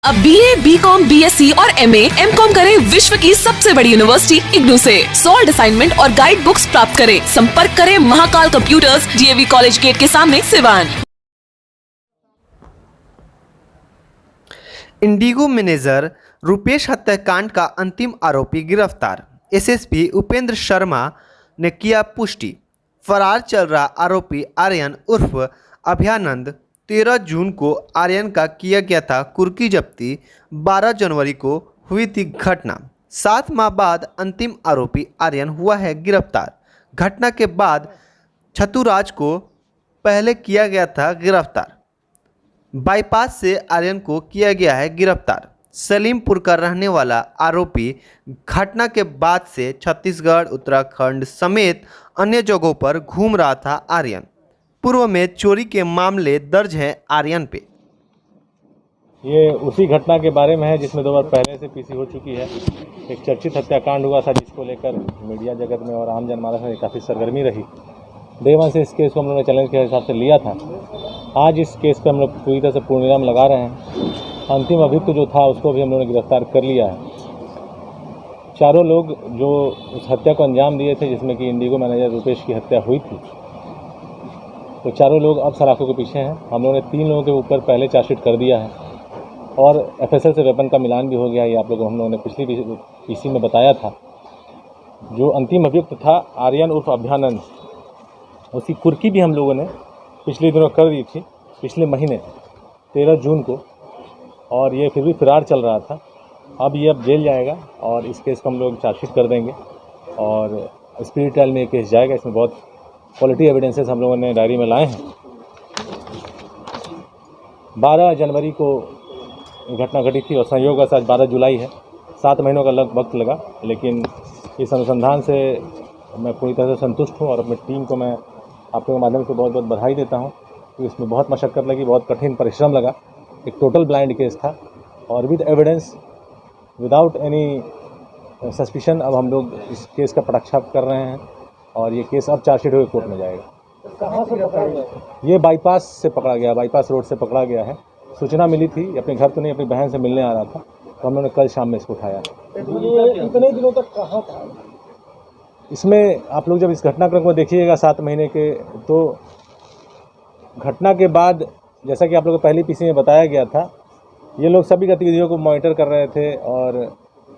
अब BA, BCom, BSc और MA, MCom करें विश्व की सबसे बड़ी यूनिवर्सिटी इग्नू से। सॉल्ड असाइनमेंट और गाइड बुक्स प्राप्त करें। संपर्क करें Mahakal computers, DAV college gate के सामने, सिवान। इंडिगो मैनेजर रुपेश हत्याकांड का अंतिम आरोपी गिरफ्तार। SSP उपेंद्र शर्मा ने किया पुष्टि। फरार चल रहा आरोपी आर्यन उर्फ अभयानंद। 13 जून को आर्यन का किया गया था कुर्की जब्ती। 12 जनवरी को हुई थी घटना। 7 माह बाद अंतिम आरोपी आर्यन हुआ है गिरफ्तार। घटना के बाद छतुराज को पहले किया गया था गिरफ्तार। बाईपास से आर्यन को किया गया है गिरफ्तार। सलीमपुर का रहने वाला आरोपी घटना के बाद से छत्तीसगढ़, उत्तराखंड समेत अन्य जगहों पर घूम रहा था आर्यन। पूर्व में चोरी के मामले दर्ज हैं आर्यन पे। ये उसी घटना के बारे में है जिसमें 2 बार पहले से पीसी हो चुकी है। एक चर्चित हत्याकांड हुआ था जिसको लेकर मीडिया जगत में और आम जनमानस में काफ़ी सरगर्मी रही। डे वन से इस केस को हम लोगों ने चैलेंज के हिसाब से लिया था। आज इस केस पे हम लोग पूरी तरह से पूर्णविराम लगा रहे हैं। अंतिम अभियुक्त जो था उसको भी हम लोगों ने गिरफ्तार कर लिया है। चारों लोग जो उस हत्या को अंजाम दिए थे, जिसमें कि इंडिगो मैनेजर रुपेश की हत्या हुई थी, तो चारों लोग अब सलाखों के पीछे हैं। हम लोगों ने 3 लोगों के ऊपर पहले चार्जशीट कर दिया है और FSL से वेपन का मिलान भी हो गया है। ये आप लोगों को हम लोगों ने पिछली पीसी में बताया था। जो अंतिम अभियुक्त था आर्यन उर्फ अभयानंद, उसकी कुर्की भी हम लोगों ने पिछले दिनों कर दी थी, पिछले महीने 13 जून को, और ये फिर भी फरार चल रहा था। अब जेल जाएगा और इस केस को हम लोग चार्जशीट कर देंगे और स्पीड ट्रायल में ये केस जाएगा। इसमें बहुत क्वालिटी एविडेंसेस हम लोगों ने डायरी में लाए हैं। 12 जनवरी को घटना घटी थी और संयोग से आज 12 जुलाई है। 7 महीनों का वक्त लगा, लेकिन इस अनुसंधान से मैं पूरी तरह से संतुष्ट हूँ और अपनी टीम को मैं आपके माध्यम से बहुत बहुत बधाई देता हूँ कि इसमें बहुत मशक्क़त लगी, बहुत कठिन परिश्रम लगा। एक टोटल ब्लाइंड केस था और with evidence, without any suspicion अब हम लोग इस केस का पटाक्षेप कर रहे हैं और ये केस अब चार्जशीट होकर कोर्ट में जाएगा। कहाँ से पकड़ा गया? ये बाईपास से पकड़ा गया, बाईपास रोड से पकड़ा गया है। सूचना मिली थी, अपने घर तो नहीं, अपनी बहन से मिलने आ रहा था, तो हम लोगों ने कल शाम में इसको उठाया। ये इतने दिनों तक कहाँ था? इसमें आप लोग जब इस घटनाक्रम को देखिएगा 7 महीने के, तो घटना के बाद जैसा कि आप लोगों को पहली पीसी में बताया गया था, ये लोग सभी गतिविधियों को मॉनिटर कर रहे थे और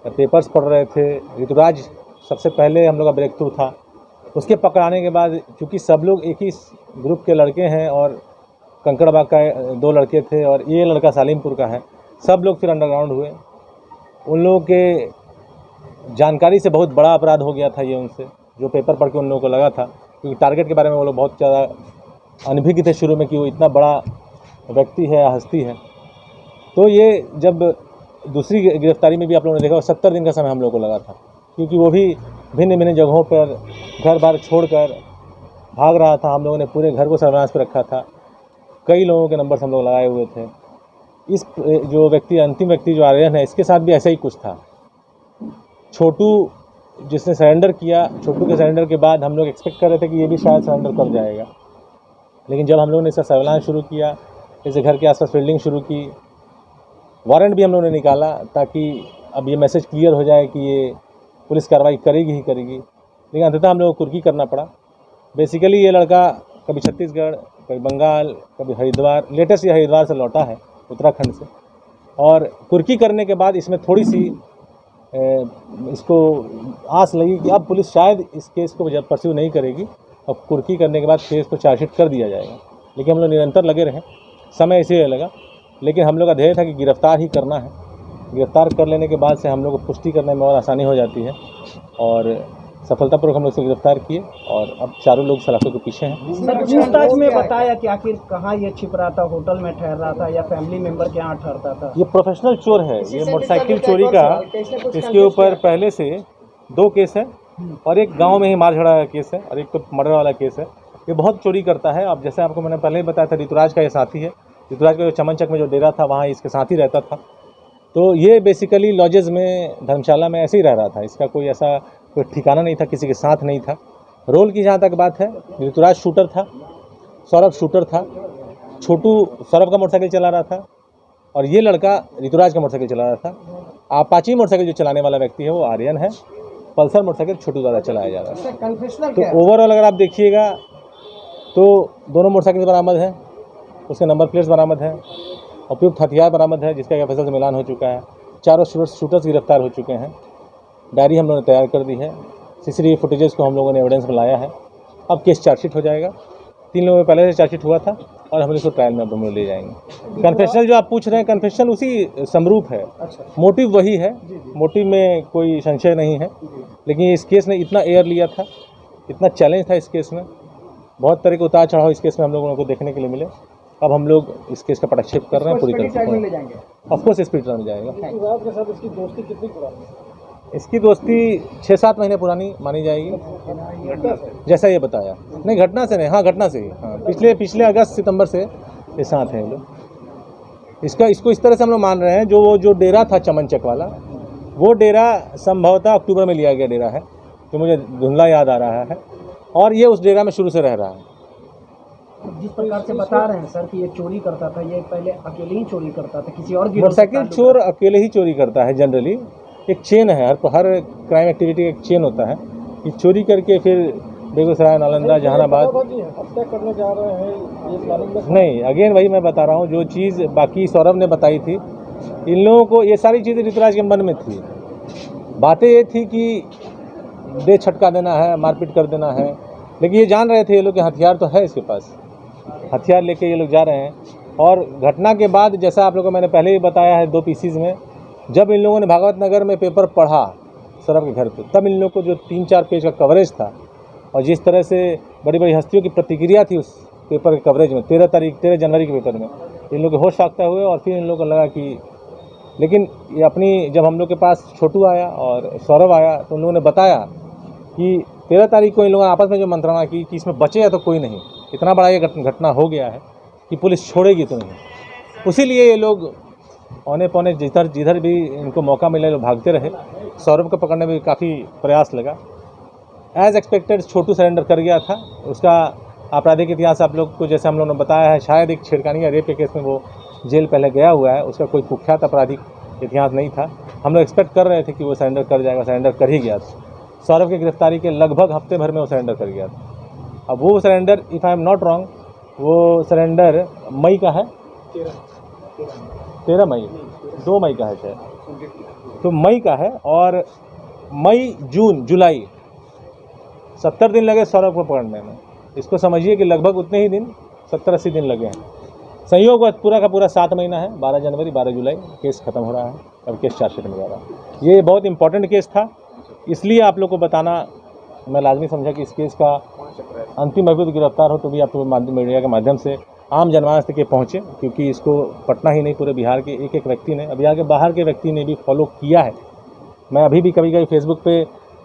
पेपर्स पढ़ रहे थे। ऋतुराज सबसे पहले हम लोग का ब्रेक थ्रू था। उसके पकड़ाने के बाद चूँकि सब लोग एक ही ग्रुप के लड़के हैं और कंकड़बाग का 2 लड़के थे और ये लड़का सालिमपुर का है, सब लोग फिर अंडरग्राउंड हुए। उन लोगों के जानकारी से बहुत बड़ा अपराध हो गया था ये उनसे, जो पेपर पढ़ के उन लोगों को लगा था, क्योंकि टारगेट के बारे में वो लोग बहुत ज़्यादा अनभिज्ञ थे शुरू में कि वो इतना बड़ा व्यक्ति है या हस्ती है। तो ये जब दूसरी गिरफ्तारी में भी आप लोगों ने देखा 70 दिन का समय हम लोगों को लगा था, क्योंकि वो भी भिन्न भिन्न जगहों पर घर बार छोड़कर भाग रहा था। हम लोगों ने पूरे घर को सर्विलांस पर रखा था। कई लोगों के नंबर हम लोग लगाए हुए थे। इस जो व्यक्ति, अंतिम व्यक्ति जो आर्यन है, इसके साथ भी ऐसा ही कुछ था। छोटू जिसने सरेंडर किया, छोटू के सरेंडर के बाद हम लोग एक्सपेक्ट कर रहे थे कि ये भी शायद सरेंडर कर जाएगा, लेकिन जब हम लोगों ने इसका सर्विलांस शुरू किया, इसे घर के आसपास फील्डिंग शुरू की, वारंट भी हम लोगों ने निकाला ताकि अब ये मैसेज क्लियर हो जाए कि ये पुलिस कार्रवाई करेगी ही करेगी, लेकिन अंततः हम लोगों को कुर्की करना पड़ा। बेसिकली ये लड़का कभी छत्तीसगढ़, कभी बंगाल, कभी हरिद्वार, लेटेस्ट ये हरिद्वार से लौटा है, उत्तराखंड से, और कुर्की करने के बाद इसमें थोड़ी सी इसको आस लगी कि अब पुलिस शायद इस केस को जब परस्यू नहीं करेगी। अब कुर्की करने के बाद केस को चार्जशीट कर दिया जाएगा, लेकिन हम लोग निरंतर लगे रहे। समय इसीलिए लगा, लेकिन हम लोग का ध्येय था कि गिरफ्तार ही करना है। गिरफ्तार कर लेने के बाद से हम लोग को पुष्टि करने में और आसानी हो जाती है और सफलतापूर्वक हम लोग इसे गिरफ्तार किए और अब चारों लोग सलाखों के पीछे हैं। पूछताछ में बताया कि आखिर कहाँ ये छिप रहा था, होटल में ठहर रहा था या फैमिली मेंबर के यहाँ ठहरता था? ये प्रोफेशनल चोर है। ये मोटरसाइकिल चोरी का इसके ऊपर पहले से 2 केस है और एक गाँव में ही मार झगड़ा का केस है और एक तो मर्डर वाला केस है। ये बहुत चोरी करता है। अब जैसे आपको मैंने पहले ही बताया था, ऋतुराज का ये साथी है। ऋतुराज का जो चमनचक में जो डेरा था, वहाँ इसके साथ ही रहता था। तो ये बेसिकली लॉजेस में, धर्मशाला में ऐसे ही रह रहा था। इसका कोई ऐसा कोई ठिकाना नहीं था, किसी के साथ नहीं था। रोल की जहाँ तक बात है, ऋतुराज शूटर था, सौरभ शूटर था, छोटू सौरभ का मोटरसाइकिल चला रहा था, और ये लड़का ऋतुराज का मोटरसाइकिल चला रहा था। अपाची मोटरसाइकिल जो चलाने वाला व्यक्ति है वो आर्यन है। पल्सर मोटरसाइकिल छोटू द्वारा चलाया जा रहा है। कन्फेशनल तो ओवरऑल अगर आप देखिएगा तो दोनों मोटरसाइकिल बरामद है, उसके नंबर प्लेट्स बरामद है, उपयुक्त हथियार बरामद है जिसका एफएसएल से मिलान हो चुका है। चारों शूटर्स गिरफ्तार हो चुके हैं। डायरी हम लोगों ने तैयार कर दी है। सीसीटीवी फुटेजेस को हम लोगों ने एविडेंस में लाया है। अब केस चार्जशीट हो जाएगा। 3 लोगों में पहले से चार्जशीट हुआ था और हम इसको ट्रायल में अब हम लोग ले जाएंगे। कन्फेशनल जो आप पूछ रहे हैं, कन्फेशनल उसी समरूप है। मोटिव वही है, मोटिव में कोई संशय नहीं है। लेकिन इस केस ने इतना एयर लिया था, इतना चैलेंज था इस केस में, बहुत तरह के उतार चढ़ाव इस केस में हम लोगों को देखने के लिए मिले। अब हम लोग इस केस का पटाक्षेप कर रहे हैं पूरी तरह से। ऑफकोर्स स्पीड ट्रायल में जाएगा। इसकी दोस्ती 6-7 महीने पुरानी मानी जाएगी, जैसा ये बताया। नहीं, घटना से नहीं, हाँ घटना से ही, हाँ पिछले अगस्त सितंबर से ये साथ हैं लोग। इसको इस तरह से हम लोग मान रहे हैं, जो डेरा था चमनचक वाला, वो डेरा संभवतः अक्टूबर में लिया गया डेरा है, जो मुझे धुंधला याद आ रहा है। और ये उस डेरा में शुरू से रह रहा है। जिस प्रकार से बता रहे हैं सर कि ये चोरी करता था, ये पहले अकेले ही चोरी करता था, किसी और मोटरसाइकिल चोर अकेले ही चोरी करता है जनरली। एक चेन है, हर क्राइम एक्टिविटी एक चेन होता है कि चोरी करके फिर बेगूसराय, नालंदा, जहानाबाद हत्या करने जा रहे हैं। नहीं, अगेन वही मैं बता रहा हूँ, जो चीज़ बाकी सौरभ ने बताई थी, इन लोगों को ये सारी चीज़ें ऋतुराज के मन में थी। बातें ये थी कि दे छटका देना है, मारपीट कर देना है, लेकिन ये जान रहे थे ये लोग कि हथियार तो है इसके पास, हथियार लेके ये लोग जा रहे हैं। और घटना के बाद, जैसा आप लोगों को मैंने पहले ही बताया है 2 पीसीज में, जब इन लोगों ने भागवत नगर में पेपर पढ़ा सौरभ के घर पे, तब इन लोग को जो 3-4 पेज का कवरेज था और जिस तरह से बड़ी बड़ी हस्तियों की प्रतिक्रिया थी उस पेपर के कवरेज में, 13 जनवरी के पेपर में, इन लोग के होश फाख्ता हुए। और फिर इन लोगों को लगा कि, लेकिन ये अपनी, जब हम लोग के पास छोटू आया और सौरभ आया तो उन लोगों ने बताया कि 13 तारीख को इन लोगों ने आपस में जो मंत्रणा की कि इसमें बचेगा तो कोई नहीं, इतना बड़ा ये घटना हो गया है कि पुलिस छोड़ेगी तो नहीं। उसीलिए ये लोग औने पौने जिधर भी इनको मौका मिला लोग भागते रहे। सौरभ को पकड़ने में काफ़ी प्रयास लगा। एज एक्सपेक्टेड छोटू सरेंडर कर गया था। उसका आपराधिक इतिहास आप लोग को जैसे हम लोगों ने बताया है, शायद एक छेड़खानी या रेप के केस में वो जेल पहले गया हुआ है। उसका कोई कुख्यात आपराधिक इतिहास नहीं था। हम लोग एक्सपेक्ट कर रहे थे कि वो सरेंडर कर जाएगा, सरेंडर कर ही गया था। सौरभ की गिरफ्तारी के लगभग हफ्ते भर में वो सरेंडर कर गया था। अब वो surrender, if I am not wrong, वो सरेंडर मई का है, 13 मई, 2 मई का है शायद, तो मई का है। और मई, जून, जुलाई 70 दिन लगे सौरभ को पकड़ने में। इसको समझिए कि लगभग उतने ही दिन, 70-80 दिन लगे हैं। संयोग पूरा का पूरा 7 महीना है। 12 जनवरी 12 जुलाई केस खत्म हो रहा है। अब केस चार्जशीट में जा रहा है। ये बहुत इंपॉर्टेंट केस था, इसलिए आप लोग को बताना मैं लाजमी समझा कि इस केस का अंतिम अभियुक्त गिरफ्तार हो तो भी आप मीडिया के माध्यम से आम जनमानस तक पहुँचे, क्योंकि इसको पटना ही नहीं पूरे बिहार के एक व्यक्ति ने, बिहार के बाहर के व्यक्ति ने भी फॉलो किया है। मैं अभी भी कभी फेसबुक पे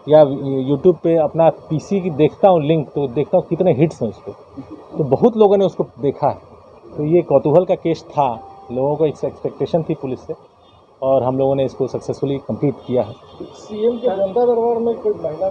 या यूट्यूब पे अपना पीसी की देखता हूँ लिंक, तो देखता हूँ कितने हिट्स हैं उस पर, तो बहुत लोगों ने उसको देखा है। तो ये कौतूहल का केस था, लोगों को एक एक्सपेक्टेशन थी पुलिस से, और हम लोगों ने इसको सक्सेसफुली कंप्लीट किया है। सीएम के जनता दरबार में कोई महिला